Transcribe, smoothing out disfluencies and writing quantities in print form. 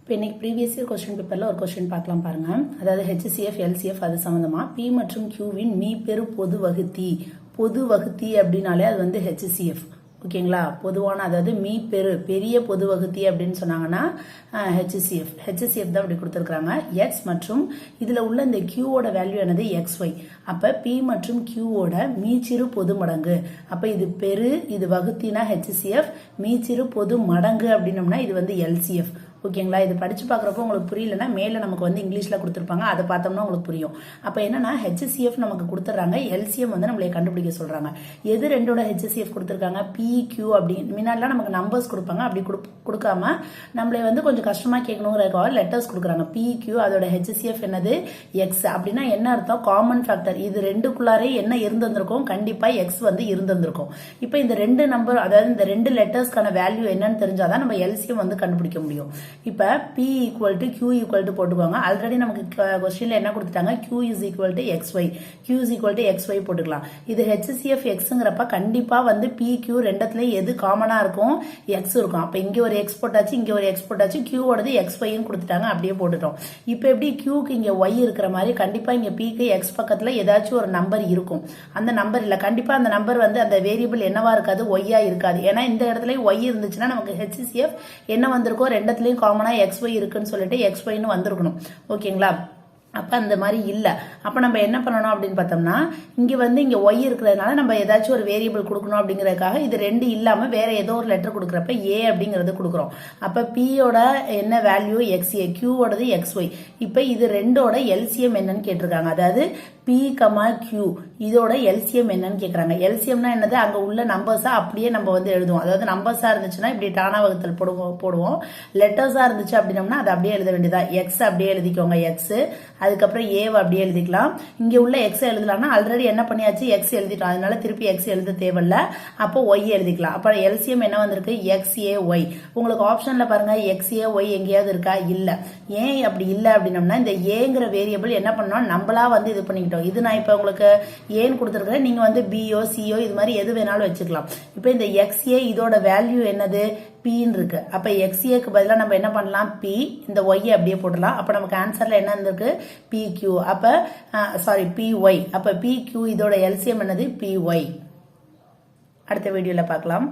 இப்போ இன்னைக்கு previous year question பேப்பரில் ஒரு கொஸ்டின் பார்க்கலாம் பாருங்க. அதாவது HCF LCF அது சம்மந்தமாக P மற்றும் Qவின் மீப்பெரு பொது வகுத்தி அப்படின்னாலே அது வந்து HCF. ஓகேங்களா? பொதுவான அதாவது மீப்பெரு பெரிய பொது வகுத்தி அப்படின்னு சொன்னாங்கன்னா HCF தான் அப்படி கொடுத்துருக்காங்க. X மற்றும் இதில் உள்ள இந்த Qவோட வேல்யூ என்னது XY. அப்போ P மற்றும் Qவோட மீச்சிறு பொது மடங்கு. அப்போ இது பெரு இது வகுத்தினா HCF, மீச்சிறு பொது மடங்கு அப்படின்னம்னா இது வந்து LCF. ஓகேங்களா? இது படிச்சு பார்க்குறப்போ உங்களுக்கு புரியலன்னா மேலே நமக்கு வந்து இங்கிலீஷில் கொடுத்துருப்பாங்க, அதை பார்த்தோம்னா உங்களுக்கு புரியும். அப்போ என்னன்னா HCF நமக்கு கொடுத்துட்றாங்க, LCM வந்து நம்மளை கண்டுபிடிக்க சொல்றாங்க. எது ரெண்டோட HCF கொடுத்துருக்காங்க? PQ அப்படின்னு முன்னாடிலாம் நமக்கு நம்பர்ஸ் கொடுப்பாங்க, அப்படி கொடுக்காம நம்மளை வந்து கொஞ்சம் கஷ்டமா கேட்கணுங்கிறதுக்காக லெட்டர்ஸ் கொடுக்குறாங்க. PQ அதோட HCF என்னது? X. அப்படின்னா என்ன அர்த்தம்? Common factor. இது ரெண்டுக்குள்ளாரே என்ன இருந்திருக்கும்? கண்டிப்பா X வந்து இருந்திருக்கும். இப்போ இந்த ரெண்டு நம்பர் அதாவது இந்த ரெண்டு லெட்டர்ஸ்க்கான வேல்யூ என்னன்னு தெரிஞ்சாதான் நம்ம LCM வந்து கண்டுபிடிக்க முடியும். இப்ப P equal to Q equal to போட்டுக்கோங்க. ஆல்ரெடி நமக்கு கொஸ்டின்ல என்ன கொடுத்துட்டாங்க? Q is equal to XY. Q is equal to XY போட்டுக்கலாம். இது HCF Xங்கிறப்ப கண்டிப்பா வந்து PQ ரெண்டத்துல எது காமனா இருக்கும்? X இருக்கும். அப்ப இங்க ஒரு X போட்டாச்சு, இங்க ஒரு X போட்டாச்சு, Q ஓடது XYன்னு கொடுத்துட்டாங்க, அப்படியே போட்டுட்டோம். இப்ப எப்படி Qக்கு இங்க Y இருக்கிற மாதிரி கண்டிப்பா இங்க Pக்கு X பக்கத்துல ஏதாச்சும் ஒரு நம்பர் இருக்கும். அந்த நம்பர் இல்ல, கண்டிப்பா அந்த நம்பர் வந்து அந்த வேரியபிள் என்னவா இருக்காது? Y-ஆ இருக்காது. ஏன்னா இந்த இடத்துல Y இருந்துச்சுன்னா நமக்கு HCF என்ன வந்திருக்கும்? ரெண்டத்துலயும் காமனா XY இருக்குன்னு சொல்லிட்டு XYன்னு வந்திருக்கணும். ஓகேங்களா? அப்ப அந்த மாதிரி இல்ல. அப்ப நம்ம என்ன பண்ணணும் அப்படின்னு பார்த்தோம்னா, இங்க வந்து இங்க Y இருக்கிறதுனால நம்ம ஏதாச்சும் ஒரு வேரியபிள் கொடுக்கணும் அப்படிங்கறதுக்காக இது ரெண்டு இல்லாம வேற ஏதோ ஒரு லெட்டர் கொடுக்கறப்ப A அப்படிங்கறது கொடுக்குறோம். அப்ப P யோட என்ன வேல்யூ? XA, Q ஓடது XY. இப்ப இது ரெண்டோட LCM என்னன்னு கேட்டிருக்காங்க. அதாவது P, Q இதோட LCM என்னன்னு கேக்குறாங்க. LCMனா என்னது? அங்க உள்ள நம்பர்ஸா அப்படியே நம்ம வந்து எழுதுவோம். அதாவது நம்பர்ஸா இருந்துச்சுன்னா இப்படி டானா வகுத்தல் போடுவோம். லெட்டர்ஸா இருந்துச்சு அப்படின்னம்னா அதை அப்படியே எழுத வேண்டியதா. X அப்படியே எழுதிக்கோங்க, X. அதுக்கப்புறம் A அப்படியே எழுதிக்கலாம். இங்க உள்ள X எழுதலாம்னா ஆல்ரெடி என்ன பண்ணியாச்சு? X எழுதிட்டோம். அதனால திருப்பி X எழுத தேவையில்ல. அப்போ Y எழுதிக்கலாம். அப்ப LCM என்ன வந்திருக்கு? XAY. உங்களுக்கு ஆப்ஷன்ல பாருங்க XAY எங்கேயாவது இருக்கா? இல்ல. ஏன் அப்படி இல்ல அப்படின்னம்னா இந்த ஏங்கிற வேரியபிள் என்ன பண்ணோம்? நம்மளா வந்து இது பண்ணிக்கிட்டோம். இது நான் இப்ப உங்களுக்கு ஏன்னு கொடுத்துருக்கேன். நீங்க வந்து BO CO இது மாதிரி எது வேணாலும் வச்சுக்கலாம். இப்ப இந்த XA இதோட வேல்யூ என்னது? Pன்னு இருக்கு. அப்ப XAக்கு பதிலா நம்ம என்ன பண்ணலாம்? P, இந்த Y அப்படியே போடலாம். அப்ப நமக்கு ஆன்சர்ல என்ன இருக்கு? PQ. அப்ப PY. அப்ப PQ இதோட LCM என்னது? PY. அடுத்த வீடியோல பார்க்கலாம்.